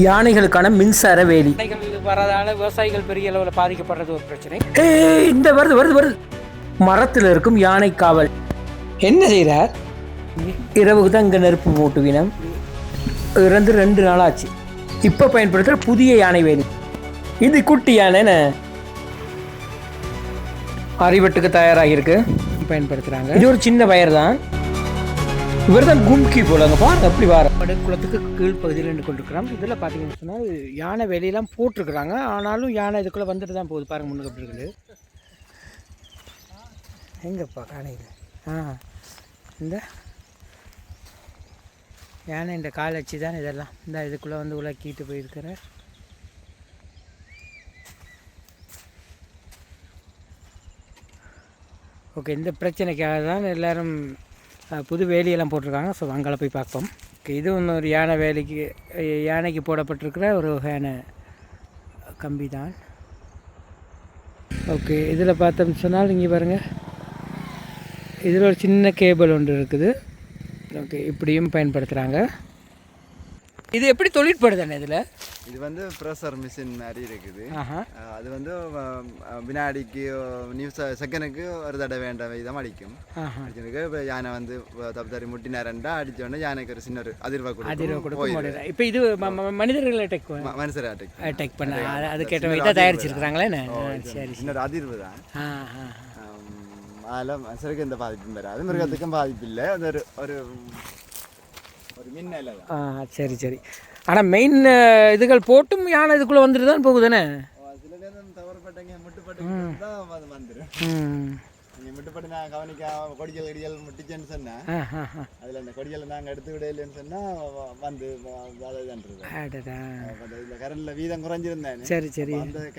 யானைகளுக்கான மின்சார வேலி வரதால விவசாயிகள் பெரிய அளவில் பாதிக்கப்படுறது ஒரு பிரச்சனை. இந்த வருது வருது வருது. மரத்தில் இருக்கும் யானை காவல் என்ன செய்கிறார்? இரவுக்கு தான் இங்கே நெருப்பு மூட்டுவினம். இறந்து 2 நாள் ஆச்சு. இப்போ பயன்படுத்துகிற புதிய யானை வேலி. இது குட்டி யானை அறிவட்டுக்கு தயாராகிருக்கு, பயன்படுத்துகிறாங்க. இது ஒரு சின்ன வயர் தான். இவர் தான் கும்கி போலங்க பாருங்க அப்படி வார குளத்துக்கு கீழ் பகுதியில் நின்று கொண்டிருக்கிறோம். இதில் பார்த்தீங்கன்னு சொன்னால் யானை வேலையெல்லாம் போட்டிருக்கிறாங்க. ஆனாலும் யானை இதுக்குள்ளே வந்துட்டு தான் போகுது பாருங்க. முன்னுக்கு அப்படி இருக்குது. எங்கப்பா காணையில் இந்த யானை இந்த கால் வச்சு தான் இதெல்லாம் இந்த இதுக்குள்ளே வந்து உலக்கிட்டு போயிருக்கிற. ஓகே, இந்த பிரச்சனைக்காக தான் எல்லோரும் புது வேலியெல்லாம் போட்டிருக்காங்க. ஸோ அங்கே போய் பார்ப்போம். இது ஒரு யானை வேலைக்கு யானைக்கு போடப்பட்டிருக்கிற ஒரு வகையான கம்பி தான். ஓகே, இதில் பார்த்தோம்னு சொன்னால் இங்கே பாருங்கள், இதில் ஒரு சின்ன கேபிள் ஒன்று இருக்குது. ஓகே, இப்படியும் பயன்படுத்துகிறாங்க. இது எப்படி தொழிற்படுதானே? இதில் இது வந்து ப்ரெஷர் மிஷின் மாதிரி இருக்குது. அது வந்து வினாடிக்கு செகண்டுக்கு ஒரு தடவை வேண்ட விதம் அடிக்கும். இப்போ யானை வந்து தப்பு முட்டி நேரண்டா அடித்தோடனே யானைக்கு ஒரு சின்ன ஒரு அதிர்வா கொடுக்கும். இப்போ இது மனிதர்களை மனுஷரை அட்டாக் பண்ண அது கேட்ட இதாக தயாரிச்சிருக்கிறாங்களே. சரி, சின்ன ஒரு அதிர்வு தான். அதில் மனுஷருக்கு எந்த பாதிப்பும் வராது, மிருகத்துக்கும் பாதிப்பு இல்லை. அது ஒரு ஒரு மின்னல. சரி சரி. ஆனால் மெயின் இதுகள் போட்டும் யானை இதுக்குள்ளே வந்துட்டு தான் போகுதுதானே. சில நேரம் தவறுபட்டங்க முட்டுப்பட்டு தான் அது வந்துடும். நீங்கள் முட்டுப்பட்டு நான் கவனிக்க கொடிகள் முட்டிச்சேன்னு சொன்னேன். அதில் அந்த கொடிகளை நாங்கள் எடுத்து விடையிலன்னு சொன்னால் வந்து இதில் கரண்டில் வீதம் குறைஞ்சிருந்தேன். சரி சரி. அந்த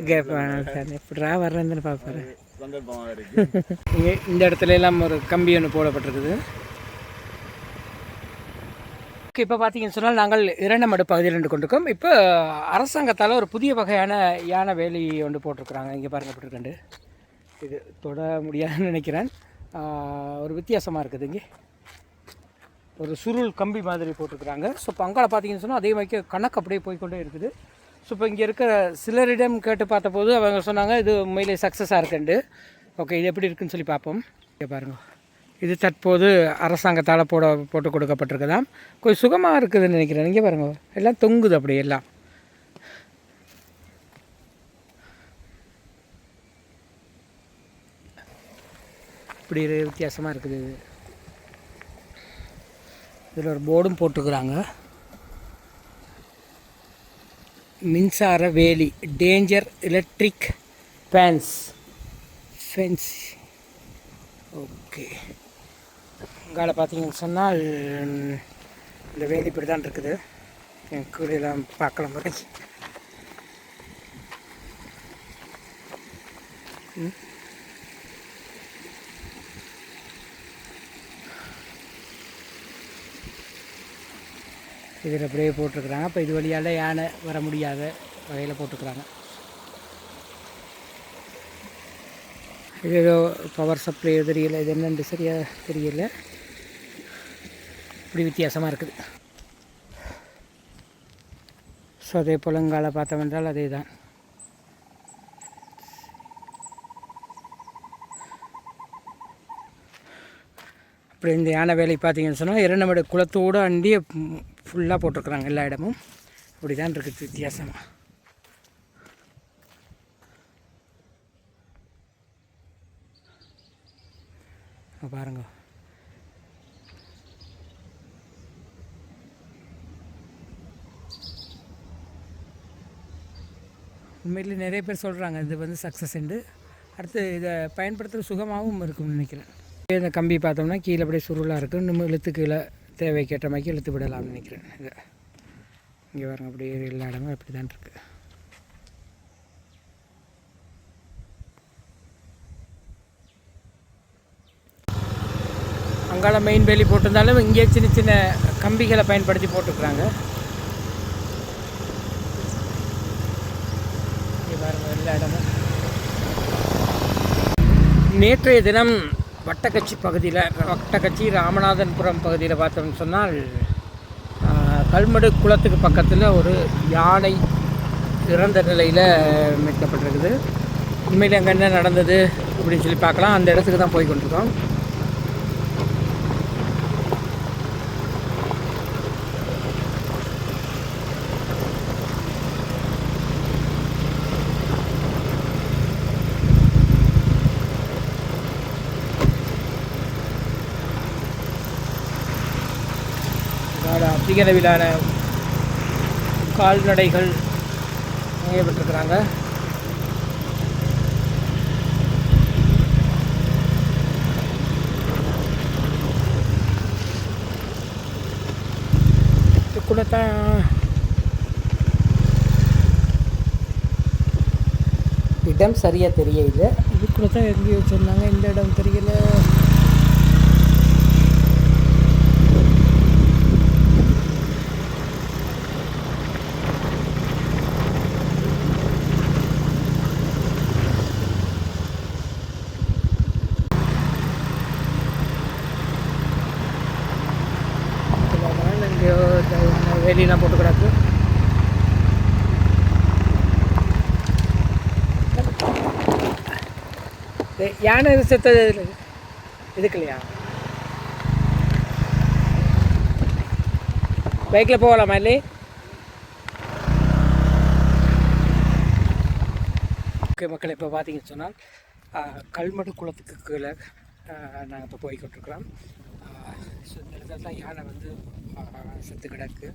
கேப்பில் எப்படா வர்றதுன்னு பார்ப்பாரு. சந்தர்ப்பமாக இருக்குது. இந்த இடத்துல எல்லாம் ஒரு கம்பி ஒன்று போடப்பட்டிருக்குது. ஓகே, இப்போ பார்த்தீங்கன்னு சொன்னால் நாங்கள் இரண்டமடு பகுதியில் நின்று கொண்டிருக்கோம். இப்போ அரசாங்கத்தால் ஒரு புதிய வகையான யானை வேலி ஒன்று போட்டிருக்கிறாங்க. இங்கே பாருங்கள் போட்டிருக்கண்டு. இது தொட முடியாதுன்னு நினைக்கிறேன். ஒரு வித்தியாசமாக இருக்குது. இங்கே ஒரு சுருள் கம்பி மாதிரி போட்டிருக்கிறாங்க. ஸோ இப்போ அங்கால பார்த்தீங்கன்னு சொன்னால் அதே மாதிரி கணக்கு அப்படியே போய்கொண்டே இருக்குது. ஸோ இப்போ இங்கே இருக்கிற சிலரிடம் கேட்டு பார்த்தபோது அவங்க சொன்னாங்க இது உண்மையிலே சக்ஸஸாக இருக்குண்டு. ஓகே, இது எப்படி இருக்குதுன்னு சொல்லி பார்ப்போம். இங்கே பாருங்கள், இது தற்போது அரசாங்கத்தால் போட்டு கொடுக்கப்பட்டிருக்குதான். கொஞ்சம் சுகமாக இருக்குதுன்னு நினைக்கிறேன். இங்கே பாருங்கள், எல்லாம் தொங்குது அப்படி எல்லாம். இப்படி வித்தியாசமாக இருக்குது. இதில் ஒரு போர்டும் போட்டுக்கிறாங்க. மின்சார வேலி, டேஞ்சர் எலக்ட்ரிக் ஃபென்ஸ். ஓகே, அங்கால பார்த்தீங்கன்னு சொன்னால் இந்த வேலி இப்படி தான் இருக்குது. என் கூடையெல்லாம் பார்க்கலாம் பாரு. இதில் அப்படியே போட்டிருக்குறாங்க. இப்போ இது வழியால் யானை வர முடியாத வகையில் போட்டுக்கிறாங்க. இது ஏதோ பவர் சப்ளை தெரியல, இது என்னென்று சரியாக தெரியல. இப்படி வித்தியாசமாக இருக்குது. ஸோ அதே போலங்கால பார்த்தோம் என்றால் அதே தான். அப்படி இந்த யானை வேலை பார்த்தீங்கன்னு சொன்னால் இரண்டமடு குளத்தோடு அண்டிய ஃபுல்லாக போட்டிருக்குறாங்க எல்லா இடமும். அப்படி தான் இருக்குது வித்தியாசமாக. பாருங்க, உண்மையிலே நிறைய பேர் சொல்கிறாங்க இது வந்து சக்ஸஸ் உண்டு. அடுத்து இதை பயன்படுத்துகிற சுகமாகவும் இருக்கும்னு நினைக்கிறேன். இந்த கம்பி பார்த்தோம்னா கீழே அப்படியே சுருளாக இருக்குது. இன்னும் இழுத்து கீழே தேவைக்கேற்ற மாதிரி இழுத்து விடலாம்னு நினைக்கிறேன். இதை இங்கே பாருங்க, அப்படியே எல்லா இடமும் அப்படி தான் இருக்குது. அங்கால மெயின் வேலி போட்டிருந்தாலும் இங்கே சின்ன சின்ன கம்பிகளை பயன்படுத்தி போட்டுக்கிறாங்க. எல்லா இடமும். நேற்றைய தினம் வட்டக்கச்சி பகுதியில், வட்டக்கச்சி ராமநாதன்புரம் பகுதியில் பார்த்தோம்னு சொன்னால் கல்மடு குளத்துக்கு பக்கத்தில் ஒரு யானை இறந்த நிலையில் மீட்கப்பட்டிருக்குது. உண்மையில் அங்கே என்ன நடந்தது அப்படின்னு சொல்லி பார்க்கலாம். அந்த இடத்துக்கு தான் போய் கொண்டிருக்கோம். அதிக அளவிலான கால்நடைகள் மேயப்பட்டிருக்கிறாங்க. இது கூட தான் இடம் சரியாக தெரியல. இது கூட தான் எங்கேயோ சொன்னாங்க, இந்த இடம் தெரியல. வேலியெல்லாம் போட்டு கிடக்கு. யானை செத்தது இதுக்கு இல்லையா? பைக்கில் போகலாமா இல்லை? ஓகே மக்கள், இப்போ பார்த்தீங்கன்னு சொன்னால் கல்மடு குளத்துக்கு கீழே நாங்கள் இப்போ போய்கிட்டுருக்குறோம். இந்த இடத்துல தான் யானை வந்து செத்து கிடக்கு.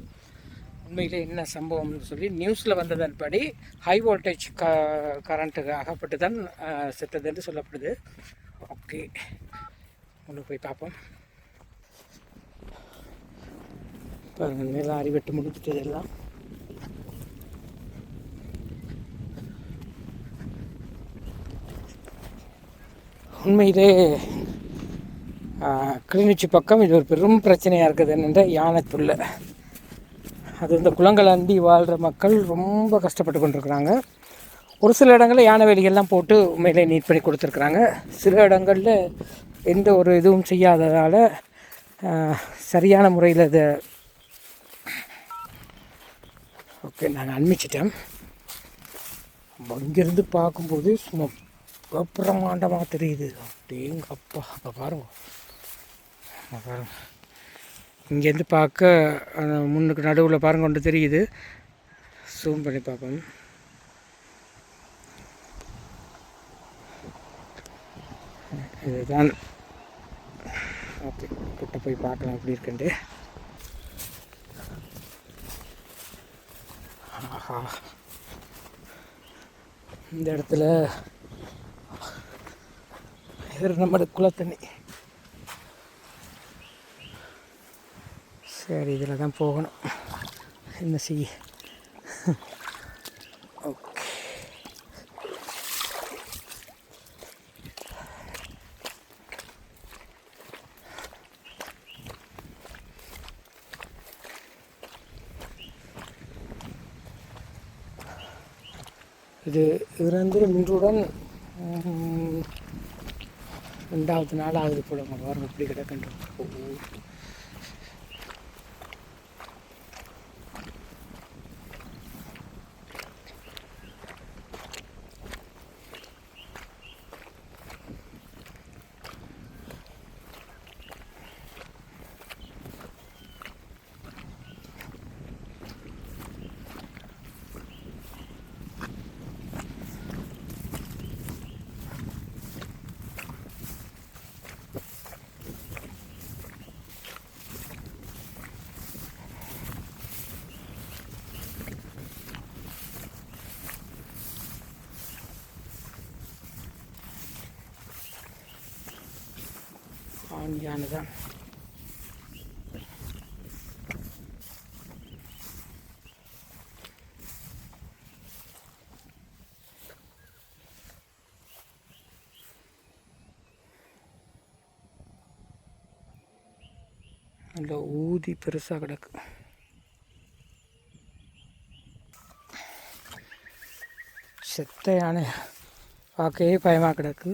உண்மையிலே என்ன சம்பவம்னு சொல்லி நியூஸில் வந்ததன்படி ஹை வோல்டேஜ் கரண்ட்டுக்கு அகப்பட்டு தான் செத்தது என்று சொல்லப்படுது. ஓகே, ஒன்று போய் பார்ப்போம். இப்போ மேலாம் அறிவெட்டு முடிச்சுட்டு எல்லாம் உண்மையிலே கிளிநொச்சி பக்கம் இது ஒரு பெரும் பிரச்சனையாக இருக்குது. என்னென்ற யானை தொல்லை. அது இந்த குளங்கள் அண்டி வாழ்கிற மக்கள் ரொம்ப கஷ்டப்பட்டு கொண்டிருக்கிறாங்க. ஒரு சில இடங்களில் யானை வேலிகள்லாம் போட்டு உண்மையிலே நீட் பண்ணி கொடுத்துருக்குறாங்க. சில இடங்களில் எந்த ஒரு இதுவும் செய்யாததால் சரியான முறையில் இதை ஓகே நாங்கள் அனுப்பிச்சிட்டோம். இங்கேருந்து பார்க்கும்போது சும்மா பிரமாண்டமாக தெரியுது. அப்படிங்க அப்பா, அப்போ பாருங்க பாருங்க, இங்கேருந்து பார்க்க முன்னுக்கு நடுவில் பாருங்க ஒன்று தெரியுது. ஜூம் பண்ணி பார்ப்போம். இதுதான். ஓகே, கிட்ட போய் பார்க்கலாம் எப்படி இருக்குன்ட்டு. ஆஹா, இந்த இடத்துல நம்மளோட குளத்தண்ணி. சரி, இதில் தான் போகணும். என்ன செய்ய? ஓகே, இது இறந்து இன்றுடன் 2வது நாள் ஆகுது போல. பாருங்க இப்படி கிடக்கின்ற. யானை தான். நல்லா ஊதி பெருசாக கிடக்கு. செத்த யானை பார்க்கவே பயமாக கிடக்கு.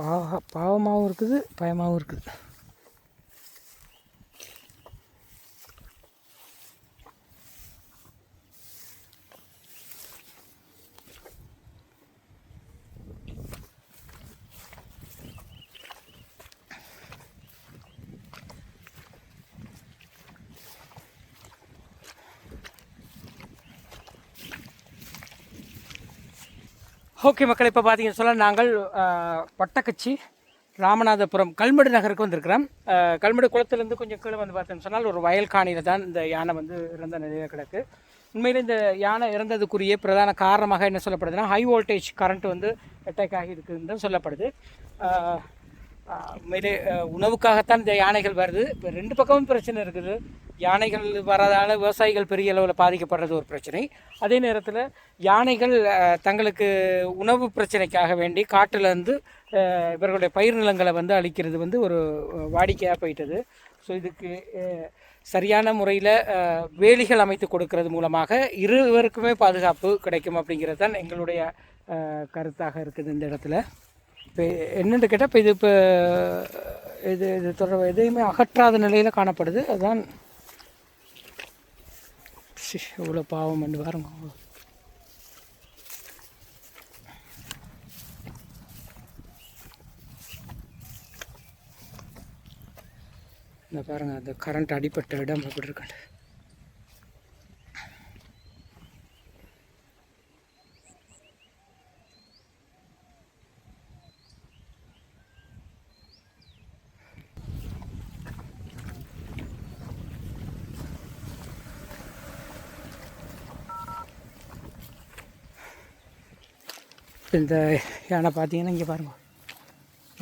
பாவமாகவும் இருக்குது, பயமாகவும் இருக்குது. ஓகே மக்கள், இப்போ பார்த்தீங்கன்னு சொன்னால் நாங்கள் பட்டக்கச்சி ராமநாதபுரம் கல்மடு நகருக்கு வந்திருக்கிறோம். கல்மடு குளத்துலேருந்து கொஞ்சம் கீழே வந்து பார்த்தோம்னு சொன்னால் ஒரு வயல் காணியில் தான் இந்த யானை வந்து இறந்த நிலையில் கிடக்கு. உண்மையில் இந்த யானை இறந்ததுக்குரிய பிரதான காரணமாக என்ன சொல்லப்படுதுன்னா, ஹை வோல்டேஜ் கரண்ட் வந்து அட்டாக் ஆகியிருக்குன்னு தான் சொல்லப்படுது. உண்மையிலே உணவுக்காகத்தான் இந்த யானைகள் வருது. இப்போ 2 பக்கமும் பிரச்சனை இருக்குது. யானைகள் வரதால் விவசாயிகள் பெரிய அளவில் பாதிக்கப்படுறது ஒரு பிரச்சனை. அதே நேரத்தில் யானைகள் தங்களுக்கு உணவு பிரச்சனைக்காக வேண்டி காட்டிலேருந்து இவர்களுடைய பயிர் நிலங்களை வந்து அழிக்கிறது வந்து ஒரு வாடிக்கையாக போயிட்டது. ஸோ இதுக்கு சரியான முறையில் வேலிகள் அமைத்து கொடுக்கறது மூலமாக இருவருக்குமே பாதுகாப்பு கிடைக்கும் அப்படிங்கிறது தான் எங்களுடைய கருத்தாக இருக்குது இந்த இடத்துல. இப்போ என்னென்னு கேட்டால், இப்போ இது தொடர்பு எதையுமே அகற்றாத நிலையில் காணப்படுது. அதுதான் இவ்வளோ பாவம் என்று பாருங்க. இந்த பாருங்கள், அந்த கரண்ட் அடிப்பட்ட இடம் அப்படி இருக்காது. இந்த யானை பார்த்தீங்கன்னா இங்கே பாருங்கள்,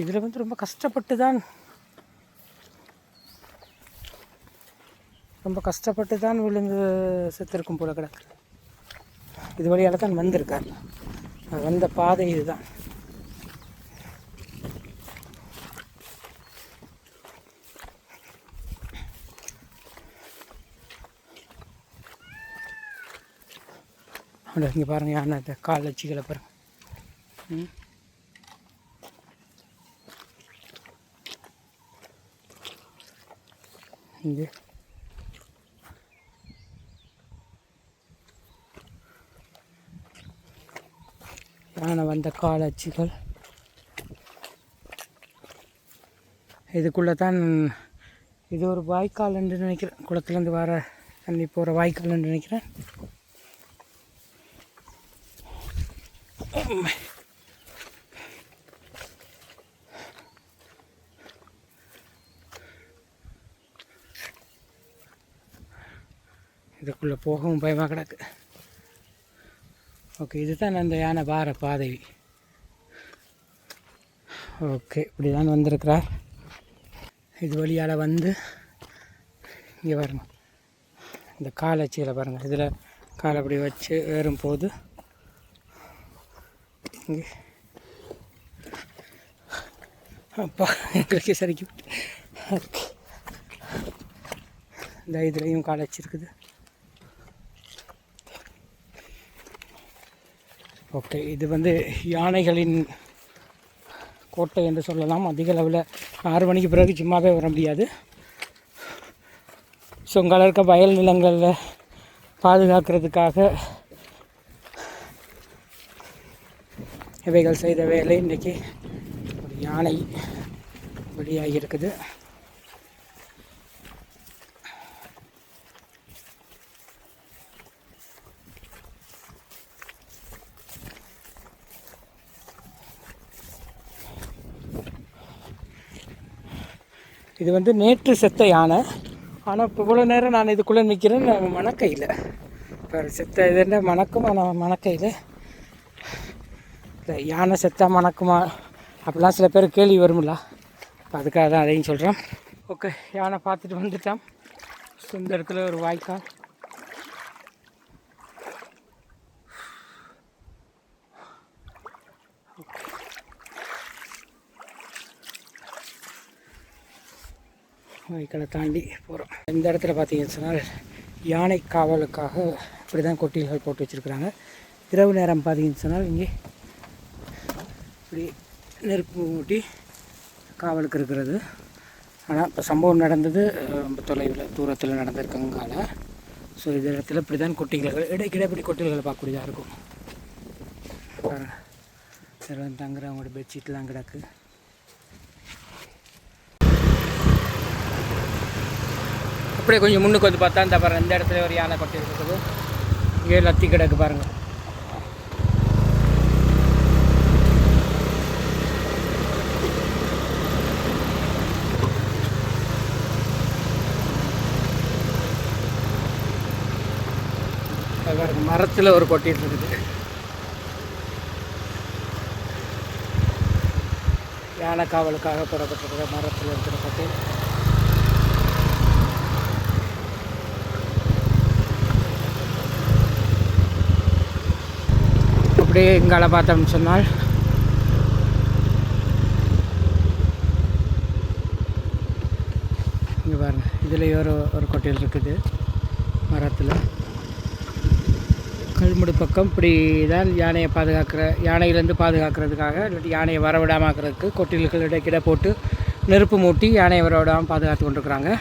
இதில் வந்து ரொம்ப கஷ்டப்பட்டு தான் விழுந்து செத்துருக்கும் போல கிடக்கு. இது வழியால் தான் வந்திருக்கார். வந்த பாதை இதுதான். இங்கே பாருங்கள், யானை இந்த கால் வச்சுக்களை பாருங்கள். இங்கே யானை வந்த காலச்சிகள். இதுக்குள்ளே தான் இது ஒரு வாய்க்கால் என்று நினைக்கிறேன். குளத்துலேருந்து வர தண்ணி போகிற வாய்க்கால் என்று நினைக்கிறேன். இதுக்குள்ளே போகவும் பயமாக கிடக்கு. ஓகே, இதுதான் அந்த யானை வார பாதை. ஓகே, இப்படி தான் வந்திருக்கிறார். இது வழியால் வந்து இங்கே பாருங்க, இந்த காலச்சியில் பாருங்கள், இதில் காலை அப்படி வச்சு ஏறும்போது இங்கே அப்பா எங்களுக்கு சரிக்கும். ஓகே, இந்த இதுலேயும் காலை வச்சிருக்குது. ஓகே, இது வந்து யானைகளின் கோட்டை என்று சொல்லலாம். அதிக அளவில் 6 மணிக்கு பிறகு சும்மாவே வர முடியாது. ஸோ இங்கே இருக்க வயல் நிலங்களில் பாதுகாக்கிறதுக்காக இவைகள் செய்த வேலை இன்றைக்கி ஒரு யானை வெளியாகி இருக்குது. இது வந்து நேற்று செத்த யானை. ஆனால் இப்போ இவ்வளோ நேரம் நான் இதுக்குள்ளே நிற்கிறேன், மணக்கையில் இப்போ செத்த இதுன்ற மணக்கும். ஆனால் மணக்கையில் இந்த யானை செத்தா மணக்குமா அப்படிலாம் சில பேர் கேள்வி வரும்ல, இப்போ அதுக்காக தான் அதையும் சொல்கிறேன். ஓகே, யானை பார்த்துட்டு வந்துட்டோம். இந்த இடத்துல ஒரு வாய்க்கால். வாய்க்காலை தாண்டி போகிறோம். இந்த இடத்துல பார்த்தீங்கன்னு சொன்னால் யானை காவலுக்காக இப்படி தான் கொட்டில்கள் போட்டு வச்சுருக்குறாங்க. இரவு நேரம் பார்த்தீங்கன்னு சொன்னால் இங்கே இப்படி நெருப்பு மூட்டி காவலுக்கு இருக்கிறது. ஆனால் இப்போ சம்பவம் நடந்தது ரொம்ப தொலைவில் தூரத்தில் நடந்திருக்கங்கால. ஸோ இந்த இடத்துல இப்படி தான் கொட்டில்கள் இடைக்கிட இப்படி கொட்டில்களை பார்க்கக்கூடியதாக இருக்கும். இதில் வந்து தங்குறவங்களோட பெட்ஷீட்லாம் கிடக்கு. அப்படியே கொஞ்சம் முன்னுக்கு வந்து பார்த்தா இந்த பாருங்கள், இந்த இடத்துல ஒரு யானை கொட்டி இருக்குது. இங்கே லத்தி கிடக்கு பாருங்கள். மரத்தில் ஒரு கொட்டிட்டு இருக்குது. யானை காவலுக்காக போடப்பட்டிருக்கிற மரத்தில் இருக்கிற கொட்டி. அப்படியே இங்கால பார்த்தோம்னு சொன்னால் இங்கே பாருங்கள், இதுலேயே ஒரு கொட்டில் இருக்குது மரத்தில். கல்முடு பக்கம் இப்படி தான் யானையை யானையிலேருந்து பாதுகாக்கிறதுக்காக, இல்லாட்டி யானையை வரவிடாமல் ஆக்கிறதுக்கு கொட்டில்கள் இடைக்கிட போட்டு நெருப்பு மூட்டி யானையை வரவிடாமல் பாதுகாத்து கொண்டிருக்கிறாங்க.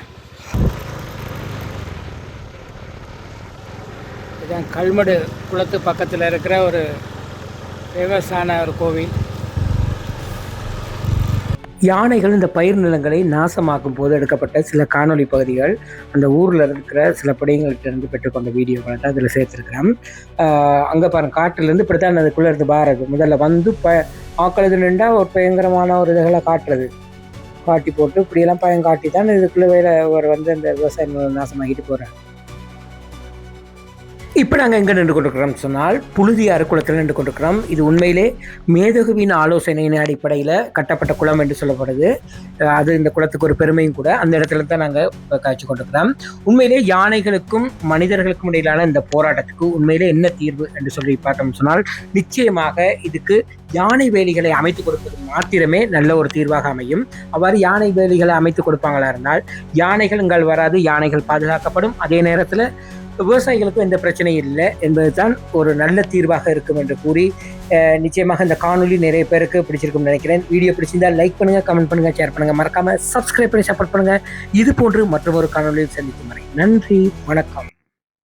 இதுதான் கல்முடு குளத்து பக்கத்தில் இருக்கிற ஒரு ஃபேமஸான ஒரு கோவில். யானைகள் இந்த பயிர் நிலங்களை நாசமாக்கும் போது எடுக்கப்பட்ட சில காணொலி பகுதிகள், அந்த ஊரில் இருக்கிற சில பிள்ளைங்கள்கிட்ட பெற்றுக்கொண்ட வீடியோக்களை தான் அதில் சேர்த்துருக்கிறேன். அங்கே பாருங்கள், காட்டிலேருந்து இப்படி தான் அதுக்குள்ளே இருந்து பாருது. முதல்ல வந்து ஆக்களது நின்றா ஒரு பயங்கரமான ஒரு இதுகளை காட்டி போட்டு இப்படியெல்லாம் காட்டி தான் இதுக்குள்ளே வேலை ஒரு வந்து அந்த விவசாயம் நாசமாகிட்டு போகிறேன். இப்போ நாங்கள் எங்கே நின்று கொண்டிருக்கிறோம்னு சொன்னால் புழுதியாறு குளத்தில் நின்று கொண்டிருக்கிறோம். இது உண்மையிலே மேதகுவின் ஆலோசனையின் அடிப்படையில் கட்டப்பட்ட குளம் என்று சொல்லப்படுது. அது இந்த குளத்துக்கு ஒரு பெருமையும் கூட. அந்த இடத்துல தான் நாங்கள் காய்ச்சி கொண்டிருக்கிறோம். உண்மையிலே யானைகளுக்கும் மனிதர்களுக்கும் இடையிலான இந்த போராட்டத்துக்கு உண்மையிலே என்ன தீர்வு என்று சொல்லி பார்த்தோம்னு சொன்னால், நிச்சயமாக இதுக்கு யானை வேலிகளை அமைத்து கொடுப்பது மாத்திரமே நல்ல ஒரு தீர்வாக அமையும். அவ்வாறு யானை வேலிகளை அமைத்து கொடுப்பாங்களா இருந்தால் யானைகள் இங்கால் வராது, யானைகள் பாதுகாக்கப்படும். அதே நேரத்தில் விவசாயிகளுக்கும் எந்த பிரச்சனையும் இல்லை என்பது தான் ஒரு நல்ல தீர்வாக இருக்கும் என்று கூறி, நிச்சயமாக இந்த காணொலி நிறைய பேருக்கு பிடிச்சிருக்கும்னு நினைக்கிறேன். வீடியோ பிடிச்சிருந்தால் லைக் பண்ணுங்கள், கமெண்ட் பண்ணுங்கள், ஷேர் பண்ணுங்கள், மறக்காமல் சப்ஸ்கிரைப் பண்ணி சப்போர்ட் பண்ணுங்கள். இது போன்று மற்றொரு காணொலியில் சந்திக்கும் வரை நன்றி, வணக்கம்.